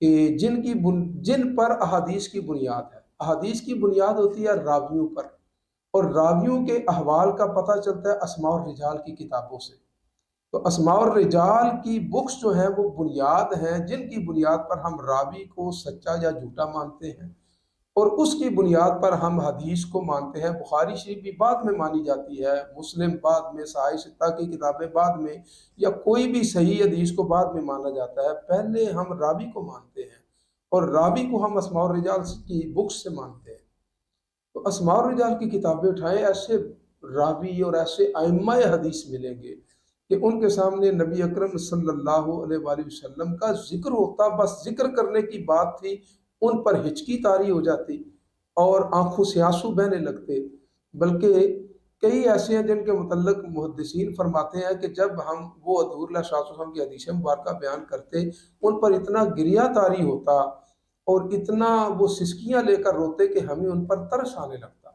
کہ جن پر احادیث کی بنیاد ہے، احادیث کی بنیاد ہوتی ہے راویوں پر، اور راویوں کے احوال کا پتہ چلتا ہے اسماء الرجال کی کتابوں سے۔ تو اسماء الرجال کی بکس جو ہیں وہ بنیاد ہیں، جن کی بنیاد پر ہم راوی کو سچا یا جھوٹا مانتے ہیں، اور اس کی بنیاد پر ہم حدیث کو مانتے ہیں۔ بخاری شریف بھی بعد میں مانی جاتی ہے، مسلم بعد میں، صحیح ستہ کی کتابیں بعد میں، یا کوئی بھی صحیح حدیث کو بعد میں مانا جاتا ہے۔ پہلے ہم راوی کو مانتے ہیں، اور راوی کو ہم اسماء الرجال کی بکس سے مانتے ہیں۔ تو اسماء الرجال کی کتابیں اٹھائیں، ایسے راوی اور ایسے ائمہ حدیث ملیں گے کہ ان کے سامنے نبی اکرم صلی اللہ علیہ وآلہ وسلم کا ذکر ہوتا، بس ذکر کرنے کی بات تھی، ان پر ہچکی طاری ہو جاتی اور آنکھوں سے آنسو بہنے لگتے۔ بلکہ کئی ایسے ہیں جن کے متعلق محدثین فرماتے ہیں کہ جب ہم وہ حضور علیہ الصلوۃ والسلام کی حدیث مبارکہ بیان کرتے، ان پر اتنا گریہ طاری ہوتا اور اتنا وہ سسکیاں لے کر روتے کہ ہمیں ان پر ترس آنے لگتا۔